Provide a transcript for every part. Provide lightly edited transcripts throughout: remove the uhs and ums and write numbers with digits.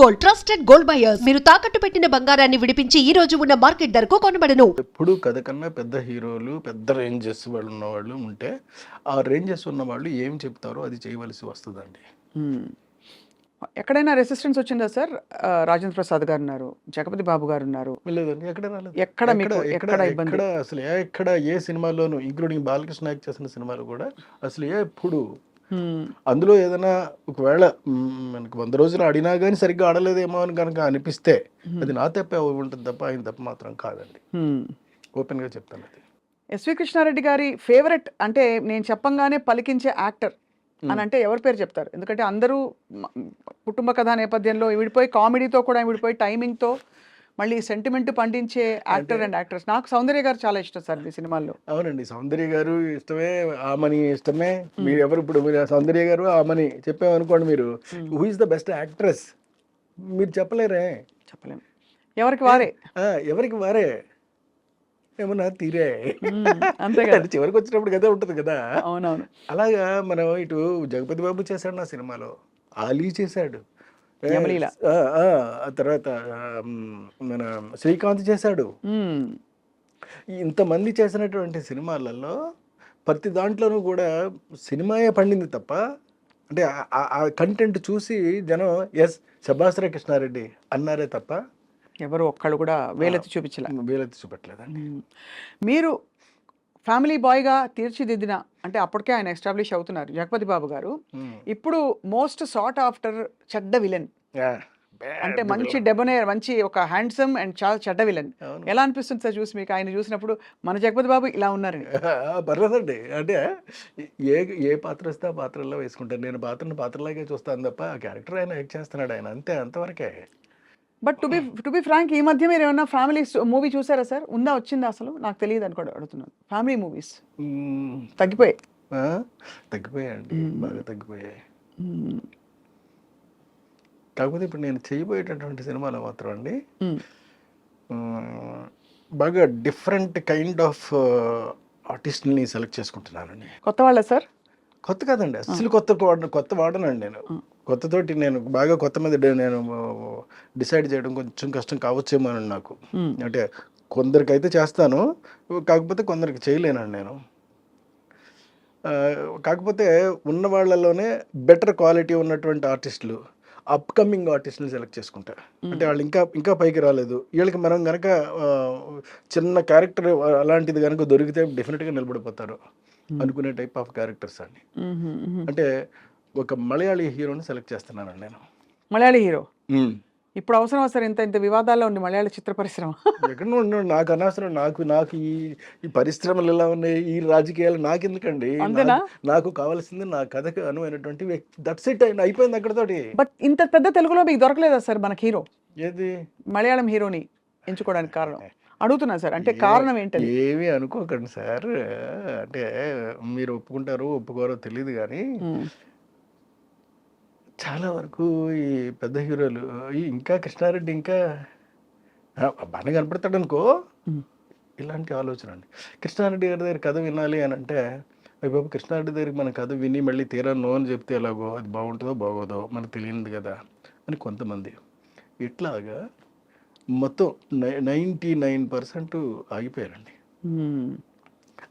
Gold, trusted gold buyers. మీరు తాకట్టు పెట్టిన బంగారాన్ని విడిపించి ఈ రోజు ఉన్న మార్కెట్ ధరకు కొనబడను. ఎప్పుడు కథ కన్నా పెద్ద హీరోలు, పెద్ద రేంజెస్ వాళ్ళు ఉన్నవాళ్ళు ఉంటే, ఆ రేంజెస్ ఉన్న వాళ్ళు ఏం చెప్తారో అది చేయవలసి వస్తుందండి. ఎక్కడైనా రెసిస్టెన్స్ వచ్చిందా సార్? రాజేంద్ర ప్రసాద్ గారు ఉన్నారు, జగపతి బాబు గారు ఉన్నారు. లేదండి, ఎక్కడ రాలేదు. ఎక్కడ మీకు ఎక్కడ ఇబ్బంది? అసలు ఎక్కడ ఏ సినిమాలోనూ, ఇంక్లూడింగ్ బాలకృష్ణ యాక్ట్ చేసిన సినిమాలు కూడా అసలు ఎప్పుడు అందులో ఏదైనా ఒకవేళ మనకి 100 రోజులు ఆడినా కానీ సరిగ్గా ఆడలేదేమో అని కనుక అనిపిస్తే అది నా తప్పే ఉంటుంది తప్ప ఆయన తప్ప మాత్రం కాదండి. ఓపెన్గా చెప్తాను. అది ఎస్వి కృష్ణారెడ్డి గారి ఫేవరెట్ అంటే నేను చెప్పంగానే పలికించే యాక్టర్ అని అంటే ఎవరి పేరు చెప్తారు? ఎందుకంటే అందరూ కుటుంబ కథా నేపథ్యంలో విడిపోయి, కామెడీతో కూడా విడిపోయి, టైమింగ్తో మళ్ళీ సెంటిమెంట్ పండించే యాక్టర్ అండ్ యాక్ట్రెస్. నాకు సౌందర్య గారు చాలా ఇష్టం సార్ మీ సినిమాల్లో. అవునండి, సౌందర్య గారు ఇష్టమే, ఆమని ఇష్టమే. మీరు ఎవరు ఇప్పుడు మీరు సౌందర్య గారు ఆమని చెప్పామనుకోండి, మీరు who is the best actress మీరు చెప్పలేరే. చెప్పలేము, ఎవరికి వారే. ఎవరికి వారే ఏమన్నా తీరే అంతే కదా, చివరికి వచ్చినప్పుడు కదా ఉంటుంది కదా. అవునవును. అలాగా మనం ఇటు జగపతి బాబు చేశాడు నా సినిమాలో, ఆలీ చేశాడు, ఆ తర్వాత మన శ్రీకాంత్ చేశాడు. ఇంతమంది చేసినటువంటి సినిమాలలో ప్రతి దాంట్లోనూ కూడా సినిమాయే పండింది తప్ప, అంటే ఆ కంటెంట్ చూసి జనం ఎస్ శభాస్ర కృష్ణారెడ్డి అన్నారే తప్ప ఎవరు ఒక్కళ్ళు కూడా వేలెత్తి చూపట్లేదండి. మీరు ఫ్యామిలీ బాయ్గా తీర్చిదిద్దిన, అంటే అప్పటికే ఆయన ఎస్టాబ్లిష్ అవుతున్నారు జగపతి బాబు గారు. ఇప్పుడు మోస్ట్ సాట్ ఆఫ్టర్ చెడ్డ విలన్, అంటే మంచి డెబోనేర్, మంచి ఒక హ్యాండ్సమ్ అండ్ చాలా చెడ్డ విలన్. ఎలా అనిపిస్తుంది సార్ చూసి మీకు? ఆయన చూసినప్పుడు మన జగపతి బాబు ఇలా ఉన్నారని. పర్లేదండి, అంటే ఏ పాత్ర వస్తే ఆ పాత్రలో వేసుకుంటాను. నేను పాత్రలాగే చూస్తాను తప్ప ఆ క్యారెక్టర్ ఆయన యాక్ట్ చేస్తున్నాడు ఆయన, అంతే, అంతవరకే. బట్ టు బి ఫ్రాంక్, ఈ మధ్య మీరు ఏమన్నా ఫ్యామిలీ మూవీ చూసారా సార్? వచ్చిందా అసలు? నాకు తెలియదు అని కూడా అడుగుతున్నాను. ఫ్యామిలీ మూవీస్ తగ్గిపోయాయండి, బాగా తగ్గిపోయాయి. కాకపోతే ఇప్పుడు నేను చేయబోయేటటువంటి సినిమాలో మాత్రం అండి బాగా డిఫరెంట్ కైండ్ ఆఫ్ ఆర్టిస్ట్ని సెలెక్ట్ చేసుకుంటున్నానండి. కొత్త వాళ్ళ సార్? కొత్త కాదండి, అసలు కొత్త వాడనండి నేను. కొత్తతోటి నేను బాగా కొత్త మీద నేను డిసైడ్ చేయడం కొంచెం కష్టం కావచ్చేమో అని నాకు. అంటే కొందరికైతే చేస్తాను, కాకపోతే కొందరికి చేయలేనండి నేను. కాకపోతే ఉన్న వాళ్ళలోనే బెటర్ క్వాలిటీ ఉన్నటువంటి ఆర్టిస్టులు, అప్కమింగ్ ఆర్టిస్టులు సెలెక్ట్ చేసుకుంటా. అంటే వాళ్ళు ఇంకా పైకి రాలేదు, వీళ్ళకి మనం కనుక చిన్న క్యారెక్టర్ అలాంటిది కనుక దొరికితే డెఫినెట్గా నిలబడిపోతారు అనుకునే టైప్ ఆఫ్ క్యారెక్టర్స్ అండి. అంటే ఒక మలయాళీ హీరోని సెలెక్ట్ చేస్తున్నానండి నేను. మలయాళీ హీరో ఇప్పుడు అవసరం సార్? ఇంత వివాదాల్లో ఉంది మలయాళ చిత్ర పరిశ్రమ. ఎక్కడ ఉన్నాడు, నాకు అనవసరం. నాకు ఈ పరిశ్రమలు ఎలా ఉన్నాయి, ఈ రాజకీయాలు నాకు ఎందుకండి. నాకు కావాల్సింది నా కథకు అనువైనటువంటి వ్యక్తి, దట్స్ ఇట్ అండి, అయిపోయింది అక్కడతోటి. బట్ ఇంత పెద్ద తెలుగులో మీకు దొరకలేదా సార్ మనకి హీరో? ఏది మలయాళం హీరోని ఎంచుకోవడానికి కారణం అడుగుతున్నా సార్, అంటే కారణం ఏంటంటే? ఏమీ అనుకోకండి సార్, అంటే మీరు ఒప్పుకుంటారో ఒప్పుకోరో తెలియదు కానీ చాలా వరకు ఈ పెద్ద హీరోలు ఇంకా కృష్ణారెడ్డి ఇంకా బాగానే కనపడతాడు అనుకో, ఇలాంటి ఆలోచన అండి. కృష్ణారెడ్డి గారి దగ్గర కథ వినాలి అని అంటే, బాబు కృష్ణారెడ్డి దగ్గరికి మన కథ విని మళ్ళీ తీరా నో అని చెప్తే ఎలాగో, అది బాగుంటుందో బాగోదో మనకు తెలియదు కదా అని కొంతమంది. ఇట్లాగా మొత్తం 99% ఆగిపోయారండి.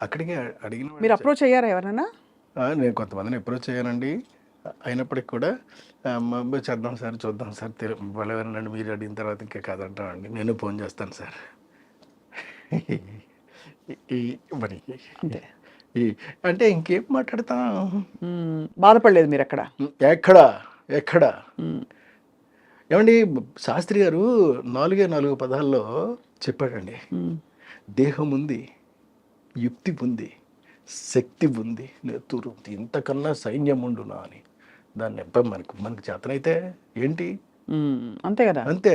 అక్కడికే అడిగిన మీరు అప్రోచ్ అయ్యారా ఎవరన్నా? నేను కొంతమందిని అప్రోచ్ అయ్యానండి. అయినప్పటికి కూడా చేద్దాం సార్, చూద్దాం సార్, వాళ్ళెవరండి మీరు అడిగిన తర్వాత ఇంకా కాదంటామండి, నేను ఫోన్ చేస్తాను సార్. మరి అంటే ఇంకేం మాట్లాడతాం. బాధపడలేదు మీరు అక్కడ? ఎక్కడ ఏమండి, శాస్త్రి గారు 4 పదాల్లో చెప్పాడండి. దేహం ఉంది, యుక్తి ఉంది, శక్తి ఉంది, నెత్తురు ఉంది, ఇంతకన్నా సైన్యం ఉండునా అని. దాన్ని మనకి చేతనైతే ఏంటి, అంతే కదా. అంతే.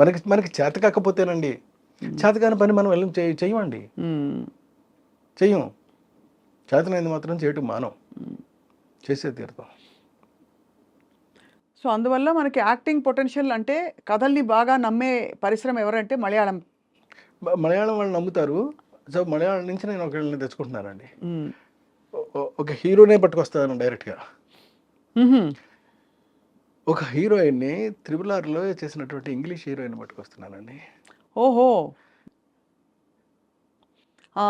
మనకి చేత కాకపోతేనండి, చేతకాని పని మనం వెళ్ళి చెయ్యమండి, చెయ్యం. చేతనైంది మాత్రం చేయటం మానం, చేసే తీరుతాం. సో అందువల్ల మనకి యాక్టింగ్ పొటెన్షియల్, అంటే కథల్ని బాగా నమ్మే పరిశ్రమ ఎవరంటే మలయాళం వాళ్ళు నమ్ముతారు. సో మలయాళం నుంచి నేను ఒకళ్ళని తెచ్చుకుంటున్నానండి. ఒక హీరోనే పట్టుకొస్తాను డైరెక్ట్గా. ఒక హీరోయిన్‌ని 'త్రిబుల్ ఆర్'లో చేసినటువంటి ఇంగ్లీష్ హీరోయిన్ పట్టుకొస్తున్నానండి. ఓహో! ఆ!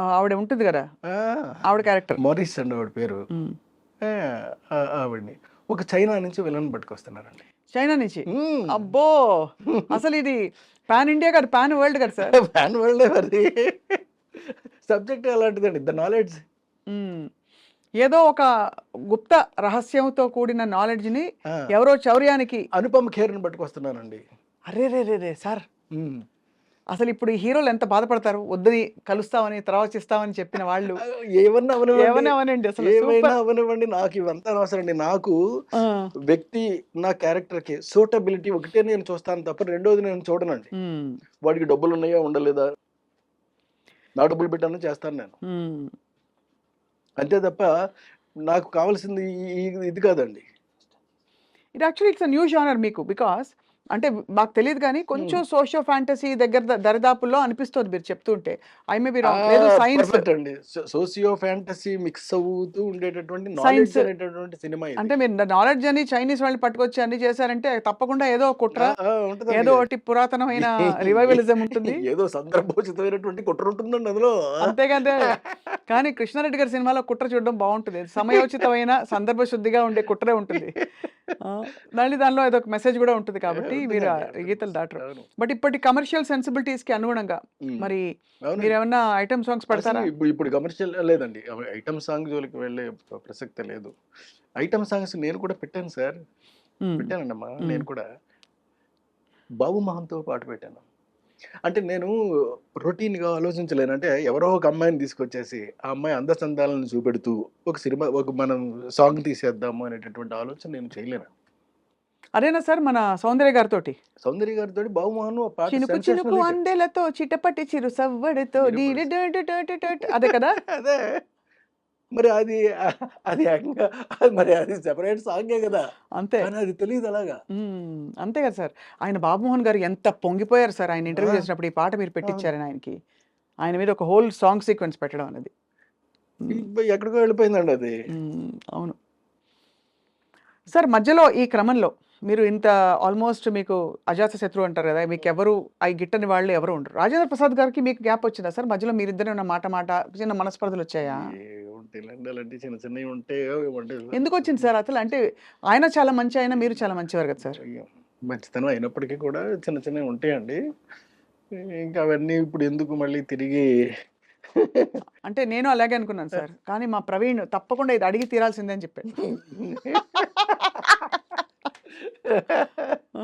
ఆవిడ ఉంటుంది గదా! ఆ! ఆవిడ క్యారెక్టర్. మొరిస్ అండి ఆవిడ పేరు. హ్మ్. ఆ! ఆవిడని. ఒక చైనా నుంచి విలన్ పట్టుకొస్తున్నారండి. చైనా నుంచి. హ్మ్. అబ్బో! అసలిది పాన్ ఇండియా కాదు, పాన్ వరల్డ్ కదా సార్. పాన్ వరల్డే మరి. సబ్జెక్ట్ అలాంటిదండి. The knowledge. హ్మ్. ఏదో ఒక గుప్త రహస్యంతో కూడిన నాలెడ్జ్‌ని ఆ! ఎవరో చౌర్యానికి. అనుపమ ఖేర్‌ని పట్టుకొస్తున్నానండి. అరెరెరెరే! సార్ హ్మ్. అసలిప్పుడు ఈ హీరోలు ఎంత బాధపడతారు. వద్దని కలుస్తామని, తర్వాత ఇస్తామని చెప్పిన వాళ్ళు. ఏమన్నా అవనివ్వండి. ఏమని అవనండి అసలు ఏమైనా సూపర్. అవ్వనివ్వండి. నాకు ఇవంతా అనవసరం అండి. నాకు ఆ! వ్యక్తి నా క్యారెక్టర్‌కి సూటబిలిటీ ఒకటే నేను చూస్తాను తప్ప రెండోది నేను చూడనండి. హ్మ్. వాడికి డబ్బులున్నాయా? ఉండలేదా? నా డబ్బులు పెట్టాను చేస్తాను నేను. హ్మ్. అంతే తప్ప నాకు కావాల్సింది ఇది కాదండి. ఇది actually it's a new genre మీకు. బికాజ్ అంటే మాకు తెలీదు గానీ కొంచెం సోషియో ఫాంటసీ దగ్గర దరిదాపుల్లో అనిపిస్తోంది మీరు చెప్తుంటే. ఐ మే బి ఆ! రాంగ్. లేదు సైన్స్. పర్ఫెక్ట్ అండి. సోసియో ఫ్యాంటసీ మిక్స్ అవుతూ ఉండేటటువంటి సైన్స్. నాలెడ్జ్ అనేటటువంటి సినిమా ఇది. అంటే మీరు నాలెడ్జ్ అని చైనీస్ వాళ్ళని పట్టుకొచ్చి అన్ని చేశారంటే తప్పకుండా ఏదో కుట్ర, ఉంటదండి. ఏదో ఒకటి పురాతనమైన రివైవలిజం ఉంటుంది. ఏదో సందర్భోచితమైనటువంటి కుట్ర ఉంటుందండి అందులో. అంతేగాదే కానీ కృష్ణారెడ్డి గారి సినిమాలో కుట్ర చూడడం బావుంటది. సమయోచితమైన సందర్భ శుద్ధిగా ఉండే కుట్రే ఉంటుంది. ఆ! మళ్ళీ దానిలో ఏదో ఒక మెసేజ్ గూడా ఉంటది కాబట్టి మీరు ఆ ఉంటుందండి. ఉంటుంది. గీతలు దాటరు. అవును. బట్ ఇప్పటి కమర్షియల్ సెన్సిబిలిటీస్‌కి అనుగుణంగా హ్మ్. మరి అవునండి. మీరేమన్నా ఐటెమ్ సాంగ్స్ అసలు పెడతారా? ఇప్పుడు కమర్షియల్ లేదండి. ఐటెమ్ సాంగ్ జోలికి వెళ్ళే ప్రసక్తే లేదు. ఐటెమ్ సాంగ్స్ నేను కూడా పెట్టాను సార్. హ్మ్. పెట్టానండమ్మా హ్మ్. నేను కూడా. 'బాబు మోహన్‌తో' పాట పెట్టాను. అంటే నేను రొటీన్‌గా ఆలోచించలేను. అంటే ఎవరో ఒక అమ్మాయిని తీసుకొచ్చేసి, ఆ అమ్మాయి అందచందాలను చూపెడుతూ మనం సాంగ్ తీసేద్దాము అనేటటువంటి ఆలోచన నేను చేయలేను. అదేనా సార్ మన సౌందర్య గారితోటి? సౌందర్య గారితోటి 'బాబు మోహన్' ఆ పాట చినుకు చినుకు సెన్సేషనల్ హిట్. అందెలతో చిటపటి చిరు సవ్వడితో చిరుపులు అదే కదా? అదే. మరి అది ఏకంగా అది సెపరేట్ సాంగే గదా! అంతే. కానీ అది తెలీదు అలాగా. అంతే కదా సార్. ఆయన 'బాబుమోహన్' గారు ఎంత పొంగిపోయారు సార్ ఆయన ఇంటర్వ్యూ ఆ! చేసినప్పుడు ఈ పాట మీరు అవును. పెట్టించారని ఆయనకి. ఆయన మీద ఒక హోల్ సాంగ్ సీక్వెన్స్ పెట్టడం అనేది. హ్మ్. ఎక్కడికో వెళ్ళిపోయిందండి అది. అవును. సార్ మధ్యలో ఈ క్రమంలో మీరు ఇంత ఆల్మోస్ట్ మీకు అజాతశత్రువు అంటారు కదా! మీకెవరు గిట్టని వాళ్ళు ఎవరు ఉండరు. రాజేంద్ర ప్రసాద్ గారికి మీకు గ్యాప్ వచ్చిందా సార్? మధ్యలో మీరిద్దరు ఏమన్నా మాట చిన్న మనస్పర్ధలొచ్చాయా? ఏముంటాయిలెండి అలాంటివి చిన్న చిన్నవి ఉంటాయి. అంటే ఎందుకొచ్చింది సార్ అసలు? అంటే ఆయన చాలా మంచి ఆయన, మీరు చాలా మంచివారు కదా సార్. అయ్యో! మంచితనం అయినప్పటికీ కూడా చిన్న చిన్నవి ఉంటాయండి. ఇంకా అవన్నీ ఇప్పుడు ఎందుకు మళ్ళీ తిరిగి అంటే నేను అలాగే అనుకున్నాను సార్. కానీ మా ప్రవీణ్ తప్పకుండా ఇది అడిగి తీరాల్సిందే అని చెప్పాడు. ఆ!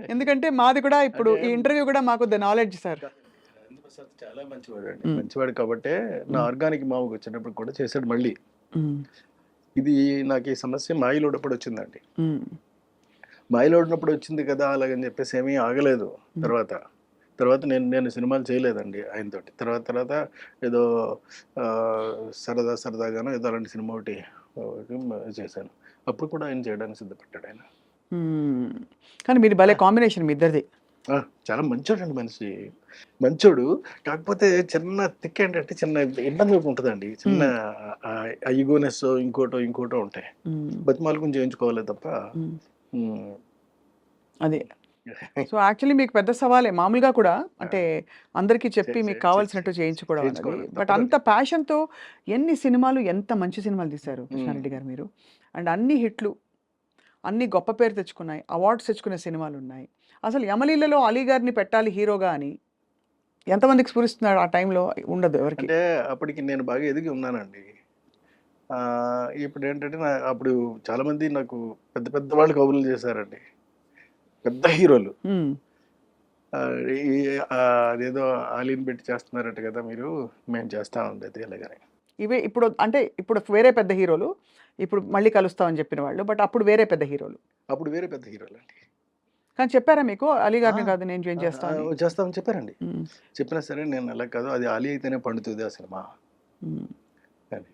ఎందుకంటే మాది కూడా ఇప్పుడు అంటే ఈ ఇంటర్వ్యూ కూడా మాకు ద నాలెడ్జ్ సార్. కాదండి. రాజేంద్ర ప్రసాద్ చాలా మంచివాడండి. హ్మ్. మంచివాడు కాబట్టే నా హ్మ్. ఆర్గానిక్ మావకొచ్చేటప్పుడు కూడా చేసాడు మళ్ళీ. హ్మ్. ఇది నాకు ఈ సమస్య మాయిలోటప్పుడు వచ్చిందండి. హ్మ్. మాయిలోడినప్పుడు వచ్చింది కదా! అలాగని చెప్పేసి ఏమీ ఆగలేదు హ్మ్. తర్వాత. తర్వాత నేను నేను సినిమాలు చేయలేదండి ఆయనతోటి. తర్వాత ఏదో సరదా సరదాగానో ఏదో అలాంటి సినిమా ఒకటి చేశాను. అప్పుడు కూడా ఆయన చేయడానికి సిద్ధపడ్డాడాయన. హ్మ్. కానీ మీది భలే కాంబినేషన్ మీ ఇద్దరిది. ఆ! చాలా మంచోడండి మనిషి. మంచోడు. కాకపోతే చిన్న ఏంటంటే చిన్న ఇబ్బంది ఒకటి ఉంటదండి. చిన్న హ్మ్. ఇగోనెస్సో ఇంకోటో ఉంటాయి. హ్మ్. బతిమాలుకుని చేయించుకోవాలే తప్ప హ్మ్. హ్మ్. అదే. సో, యాక్చువల్లీ మీకు పెద్ద సవాలే. మామూలుగా కూడా ఆ! అంటే అందరికీ చే చెప్పి చే మీకు చే కావాల్సినట్టు చే చేయించుకోవడం అన్నది. చేయించుకోవాలి. బట్ అంత తప్పదండి. ప్యాషన్‌తో ఎన్ని సినిమాలు, ఎంత మంచి సినిమాలు తీశారు హ్మ్. కృష్ణారెడ్డి గారు మీరు. అండ్ అన్ని హిట్లు, అన్ని గొప్ప పేరు తెచ్చుకున్నాయి. అవార్డ్స్ తెచ్చుకునే సినిమాలున్నాయి. అసలు 'యమలీలలో' అలీ గారిని పెట్టాలి హీరోగా అని ఎంతమందికి స్ఫురిస్తున్నాడు ఆ టైంలో? ఉండదు ఎవరికీ. అంటే అప్పటికి నేను బాగా ఎదిగి ఉన్నానండి. ఇప్పుడేంటంటే అప్పుడు చాలామంది నాకు పెద్ద పెద్ద వాళ్ళు కబుర్లు చేశారండి. పెద్ద హీరోలు. హ్మ్. ఈ అదేదో ఆలీని పెట్టి చేస్తున్నారట కదా మీరు. మేము చేస్తామండి అది అలాగని. ఇవే ఇప్పుడు అంటే ఇప్పుడు వేరే పెద్ద హీరోలు. ఇప్పుడు మళ్ళీ కలుస్తామని చెప్పిన వాళ్ళు. బట్ అప్పుడు వేరే పెద్ద హీరోలు. అప్పుడు వేరే పెద్ద హీరోలండి. కానీ చెప్పారా మీకు? అలీ ఆ! గారిని కాదు నేను జాయిన్ చేస్తా అని? చేస్తామని చెప్పారండి. హ్మ్. చెప్పినా సరే నేను అలా కాదు. అది ఆలీ అయితేనే పండుతది ఆ సినిమా హ్మ్. అని.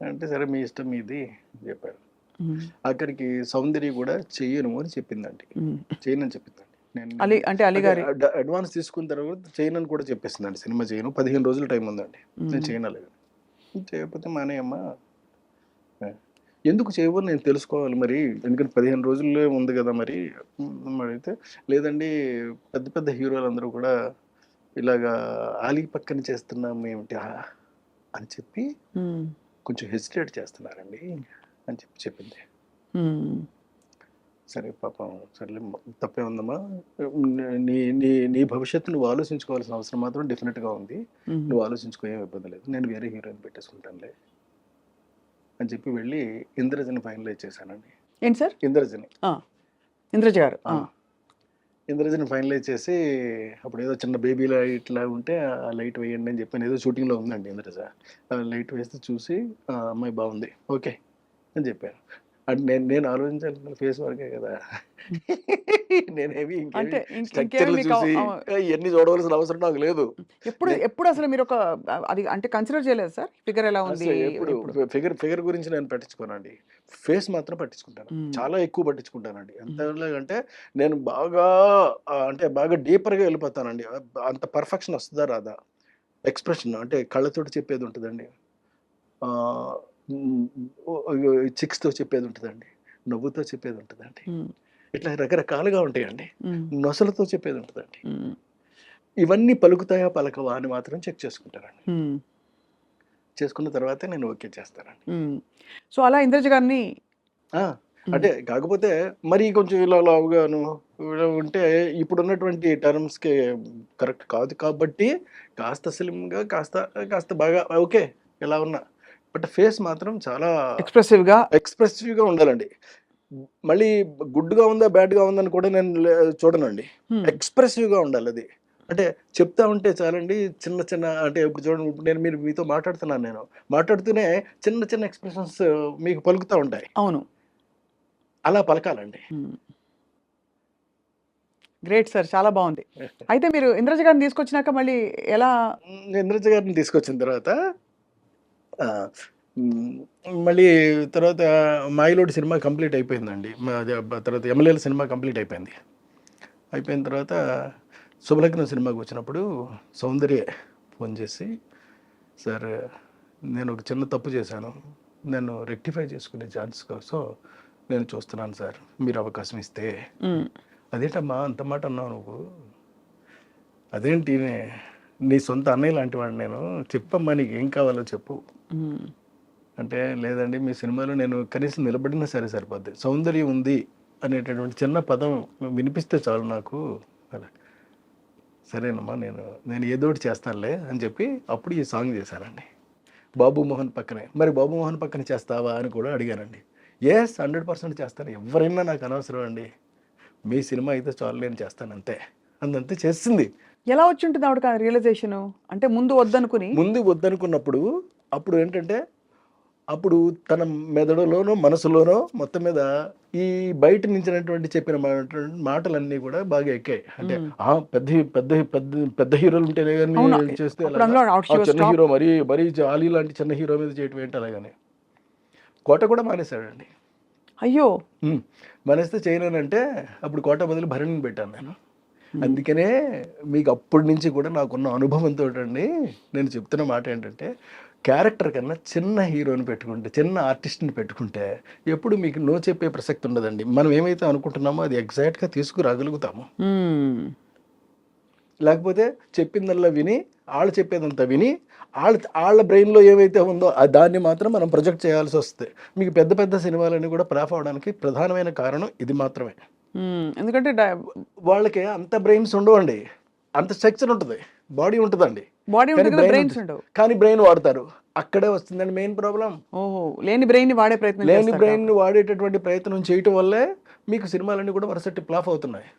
అంటే సరే మీ ఇష్టం మీది అని చెప్పారు. హ్మ్. ఆఖరికి సౌందర్య కూడా చెయ్యను అని చెప్పిందండి. హ్మ్. చేయనని చెప్పిందండి. నేను నేను అలీ అంటే అలీ అంటే గారి అడ్వాన్స్ తీసుకున్న తర్వాత చేయనని కూడా చెప్పేసిందండి. సినిమా చేయను. 15 రోజులు టైం ఉందండి. నేను హ్మ్. చేయను అలాగని. చేయకపోతే మానేయమ్మా. ఆ! ఎందుకు చేయవో నేను తెలుసుకోవాలి మరి, ఎందుకంటే 15 రోజుల్లో ఉంది కదా మరి. మరి అయితే లేదండి, పెద్ద పెద్ద హీరోలందరూ కూడా ఇలాగా ఆలీ పక్కన చేస్తున్నాం ఏమిటి అని చెప్పి కొంచెం హెసిటేట్ చేస్తున్నారండి అని చెప్పింది. సరే పాపం, సర్లే తప్పే ఉందమ్మా, నీ నీ నీ భవిష్యత్తు నువ్వు ఆలోచించుకోవాల్సిన అవసరం మాత్రం డెఫినెట్గా ఉంది, నువ్వు ఆలోచించుకో, ఏం ఇబ్బంది లేదు, నేను వేరే హీరోయిన్ పెట్టేసుకుంటానులే అని చెప్పి వెళ్ళి ఇంద్రజని ఫైనలైజ్ చేశానండి. ఏంటి సార్? ఇంద్రజని, ఇంద్రజ గారు ఇంద్రజని ఫైనలైజ్ చేసి, అప్పుడు ఏదో చిన్న బేబీలా ఇట్లా ఉంటే ఆ లైట్ వేయండి అని చెప్పాను. ఏదో షూటింగ్లో ఉందండి ఇంద్రజ, లైట్ వేస్తే చూసి అమ్మాయి బాగుంది ఓకే అని చెప్పాను. అంటే నేను ఆలోచించాలి ఫేస్ వరకే కదా, నేనేమి అంటే స్ట్రక్చర్లు చూసి ఇవన్నీ చూడవలసిన అవసరం నాకు లేదు. ఎప్పుడు అసలు మీరు ఒక అది అంటే కన్సిడర్ చేయలేదు సార్, ఫిగర్ ఎలా ఉంది? ఎప్పుడు ఫిగర్ గురించి నేను పట్టించుకోనండి, ఫేస్ మాత్రం పట్టించుకుంటాను, చాలా ఎక్కువ పట్టించుకుంటానండి. ఎంతలాగంటే నేను బాగా అంటే బాగా డీపర్గా వెళ్ళిపోతానండి. అంత పర్ఫెక్షన్ వస్తుందా రాదా, ఎక్స్ప్రెషన్ అంటే కళ్ళతోటి చెప్పేది ఉంటుందండి, చిక్స్తో చెప్పేది ఉంటుందండి, నవ్వుతో చెప్పేది ఉంటుందండి, ఇట్లా రకరకాలుగా ఉంటాయండి, నొసలతో చెప్పేది ఉంటుందండి. ఇవన్నీ పలుకుతాయా పలకవా అని మాత్రం చెక్ చేసుకుంటానండి. చేసుకున్న తర్వాతే నేను ఓకే చేస్తానండి. సో అలా ఇంద్రజ గారిని అంటే కాకపోతే మరి కొంచెం ఇలా లావుగాను ఇలా ఉంటే ఇప్పుడున్నటువంటి టర్మ్స్కి కరెక్ట్ కాదు కాబట్టి కాస్త స్లిమ్గా కాస్త బాగా ఓకే ఇలా ఉన్నా, బట్ ఫేస్ మాత్రం చాలా ఎక్స్ప్రెసివ్గా ఉండాలండి. మళ్ళీ గుడ్గా ఉందా బ్యాడ్గా ఉందని కూడా నేను చూడనండి, ఎక్స్ప్రెసివ్గా ఉండాలి అది. అంటే చెప్తా ఉంటే చాలండి, చిన్న చిన్న అంటే ఇప్పుడు చూడండి, ఇప్పుడు నేను మీతో మాట్లాడుతున్నాను, నేను మాట్లాడుతూనే చిన్న చిన్న ఎక్స్ప్రెషన్స్ మీకు పలుకుతూ ఉంటాయి. అవును, అలా పలకాలండి. గ్రేట్ సార్, చాలా బాగుంది. అయితే మీరు ఇంద్రజ గారిని తీసుకొచ్చినాక మళ్ళీ ఎలా? ఇంద్రజ గారిని తీసుకొచ్చిన తర్వాత మళ్ళీ తర్వాత మాయిలోడి సినిమా కంప్లీట్ అయిపోయిందండి. తర్వాత ఎమ్మెల్యేల సినిమా కంప్లీట్ అయిపోయింది. అయిపోయిన తర్వాత శుభలగ్నం సినిమాకి వచ్చినప్పుడు సౌందర్య ఫోన్ చేసి, సార్ నేను ఒక చిన్న తప్పు చేశాను, నేను రెక్టిఫై చేసుకునే ఛాన్స్ కోసం నేను చూస్తున్నాను సార్, మీరు అవకాశం ఇస్తే. అదేంటమ్మా అంత మాట అన్నావు నువ్వు, అదేంటి నీ సొంత అన్నయ్య లాంటి వాడు నేను, చెప్పమ్మా నీకు ఏం కావాలో చెప్పు అంటే, లేదండి మీ సినిమాలో నేను కనీసం నిలబడినా సరే సరిపోద్ది, సౌందర్యం ఉంది అనేటటువంటి చిన్న పదం వినిపిస్తే చాలు నాకు. అలా సరేనమ్మా, నేను ఏదో ఒకటి చేస్తానులే అని చెప్పి అప్పుడు ఈ సాంగ్ చేశానండి బాబు మోహన్ పక్కనే. మరి బాబు మోహన్ పక్కన చేస్తావా అని కూడా అడిగానండి. ఎస్ 100% చేస్తాను, ఎవరైనా నాకు అనవసరం అండి, మీ సినిమా అయితే చాలు నేను చేస్తాను అంతే, అంతే చేసింది. ఎలా వచ్చి ఉంటుంది ఆవిడ రియలైజేషన్? అంటే ముందు వద్దనుకున్నప్పుడు అప్పుడు ఏంటంటే, అప్పుడు తన మెదడులోనో మనసులోనో మొత్తం మీద ఈ బయట నుంచినటువంటి చెప్పిన మాటలన్నీ కూడా బాగా ఎక్కాయి. అంటే పెద్ద హీరోలు ఉంటేనే కానీ చేస్తే చిన్న హీరో మరీ ఆలీ లాంటి చిన్న హీరో మీద చేయటం ఏంటి అలాగని కోట కూడా మానేశాడండి. అయ్యో, మానేస్తే చేయలేనంటే అప్పుడు కోట బదులు భరణిని పెట్టాను నేను. అందుకనే మీకు అప్పటి నుంచి కూడా నాకున్న అనుభవంతో అండి నేను చెప్తున్న మాట ఏంటంటే, క్యారెక్టర్ కన్నా చిన్న హీరోని పెట్టుకుంటే, చిన్న ఆర్టిస్ట్ని పెట్టుకుంటే ఎప్పుడు మీకు నో చెప్పే ప్రసక్తి ఉండదండి. మనం ఏమైతే అనుకుంటున్నామో అది ఎగ్జాక్ట్గా తీసుకురాగలుగుతాము. లేకపోతే చెప్పిందల్లా విని వాళ్ళు చెప్పేదంతా విని వాళ్ళ బ్రెయిన్లో ఏమైతే ఉందో దాన్ని మాత్రం మనం ప్రొజెక్ట్ చేయాల్సి వస్తుంది. మీకు పెద్ద సినిమాలన్నీ కూడా ఫ్లాప్ అవడానికి ప్రధానమైన కారణం ఇది మాత్రమే. ఎందుకంటే వాళ్ళకి అంత బ్రెయిన్స్ ఉండవండి, అంత స్ట్రక్చర్ ఉంటుంది, బాడీ ఉంటుందండి, కానీ బ్రెయిన్ వాడతారు, అక్కడే వస్తుందండి మెయిన్ ప్రాబ్లం. లేని బ్రెయిన్ వాడేటటువంటి ప్రయత్నం చేయటం వల్లే మీకు సినిమాలన్నీ కూడా వరుసటి ఫ్లాప్ అవుతున్నాయి.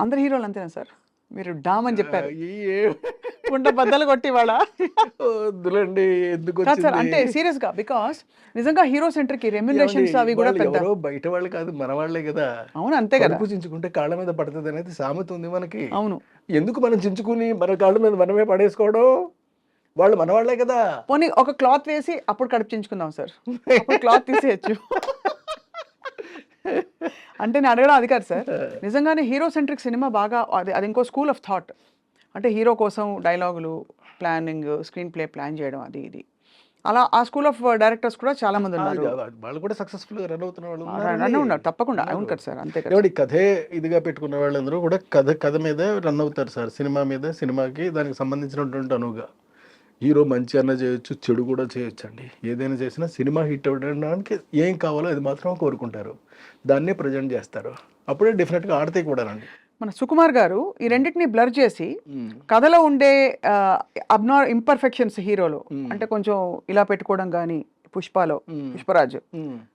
అందరు హీరోలు అంతేనా సార్? మీరు డామ్ అని చెప్పారు, బద్దలు కొట్టి వాళ్ళ వద్దులండి ఎందుకు అంటే సీరియస్ గా, బికాస్ నిజంగా హీరో సెంటర్ కి రెమ్యునరేషన్స్ అవి కూడా పెద్ద బయట వాళ్ళు కాదు మన వాళ్ళే కదా. అవును, అంతే కదా, చించుకుంటే కాళ్ళ మీద పడుతుంది అనేది సామెత ఉంది మనకి. అవును, ఎందుకు మనం చించుకుని మన కాళ్ళ మీద మనమే పడేసుకోవడం, వాళ్ళు మన వాళ్ళే కదా. పోనీ ఒక క్లాత్ వేసి అప్పుడు కడుపు చించుకుందాం సార్, క్లాత్ తీసేయచ్చు. అంటే నేను అడగడం అది కాదు సార్, నిజంగానే హీరో సెంట్రిక్ సినిమా బాగా అది ఇంకో స్కూల్ ఆఫ్ థాట్. అంటే హీరో కోసం డైలాగులు, ప్లానింగ్, స్క్రీన్ ప్లే ప్లాన్ చేయడం, అది ఇది. అలా ఆ స్కూల్ ఆఫ్ డైరెక్టర్స్ కూడా చాలా మంది ఉన్నారు. వాళ్ళు కూడా సక్సెస్ఫుల్గా రన్ అవుతున్న వాళ్ళు అన్నీ ఉన్నారు తప్పకుండా. అవును కదా సార్, అంతే కదా. ఎవడి కథే ఇదిగా పెట్టుకున్న వాళ్ళందరూ కూడా కథ మీద రన్ అవుతారు సార్. సినిమా మీద, సినిమాకి దానికి సంబంధించినటువంటి అనువుగా హీరో మంచి అన్న చేయొచ్చు, చెడు కూడా చేయొచ్చు అండి. ఏదైనా చేసినా సినిమా హిట్ అవ్వడానికి ఏం కావాలో అది మాత్రం కోరుకుంటారు, దాన్నే ప్రజెంట్ చేస్తారు. అప్పుడే డెఫినెట్గా ఆడితే కూడానండి. మన సుకుమార్ గారు ఈ రెండింటిని బ్లర్ చేసి కథలో ఉండే ఇంపర్ఫెక్షన్స్ హీరోలో, అంటే కొంచెం ఇలా పెట్టుకోవడం కానీ, పుష్పలో పుష్పరాజు,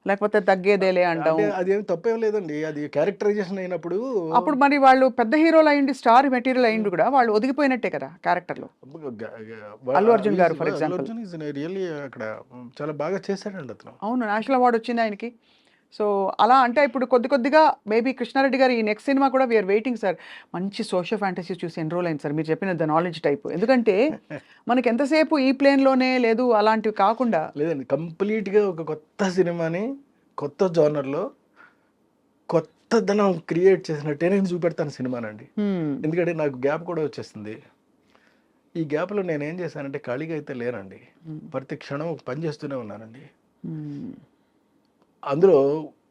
లేకపోతే తగ్గేదేలే అంటాం, అంటే అదేం తప్పేం లేదండి, అది క్యారెక్టరైజేషన్ అయినప్పుడు. అప్పుడు మరి వాళ్ళు పెద్ద హీరోలు అయ్యింది, స్టార్ మెటీరియల్ అయ్యింది కూడా వాళ్ళు ఒదిగిపోయినట్టే కదా క్యారెక్టర్లో. అల్లు అర్జున్ గారు ఫర్ ఎగ్జాంపుల్ రియల్లీ అక్కడ చాలా బాగా చేశాడండి అతను. అవును, నేషనల్ అవార్డు వచ్చింది ఆయనకి. సో అలా అంటే ఇప్పుడు కొద్దిగా మేబీ కృష్ణారెడ్డి గారు ఈ నెక్స్ట్ సినిమా కూడా వీఆర్ వెయిటింగ్ సార్. మంచి సోషల్ ఫ్యాంటసీ చూసి ఎన్రోల్ అయింది సార్ మీరు చెప్పిన ద నాలెడ్జ్ టైప్. ఎందుకంటే మనకి ఎంతసేపు ఈ ప్లేన్లోనే లేదు, అలాంటివి కాకుండా లేదండి, కంప్లీట్గా ఒక కొత్త సినిమాని కొత్త జోనర్లో కొత్తదనం క్రియేట్ చేసినట్టే నేను చూపెడతాను సినిమానండి. ఎందుకంటే నాకు గ్యాప్ కూడా వచ్చేస్తుంది. ఈ గ్యాప్లో నేను ఏం చేశానంటే ఖాళీగా అయితే లేనండి, ప్రతి క్షణం ఒక పని చేస్తూనే ఉన్నానండి. అందులో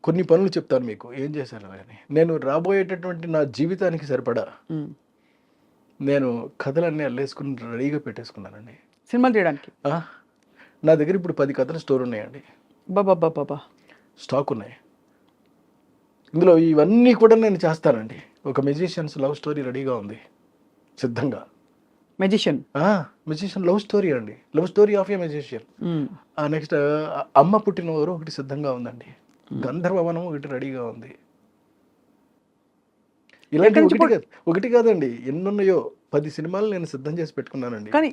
కొన్ని పనులు చెప్తాను మీకు ఏం చేశాను అని. నేను రాబోయేటటువంటి నా జీవితానికి సరిపడా నేను కథలన్నీ అల్లేసుకుని రెడీగా పెట్టేసుకున్నానండి సినిమాలు చేయడానికి. నా దగ్గర ఇప్పుడు 10 కథల స్టోర్ ఉన్నాయండి, బాబా స్టాక్ ఉన్నాయి. ఇందులో ఇవన్నీ కూడా నేను చేస్తానండి. ఒక మెజిషియన్స్ లవ్ స్టోరీ రెడీగా ఉంది సిద్ధంగా. మెజిషియన్ లవ్ స్టోరీ అండి, love story of A magician. Next అమ్మ పుట్టిన ఊరు ఒకటి సిద్ధంగా ఉందండి, గంధర్వవనం ఒకటి రెడీగా ఉంది. ఇలాంటి ఒకటి కాదండి, ఎన్నున్నాయో 10 సినిమాలు నేను సిద్ధం చేసి పెట్టుకున్నానండి. కానీ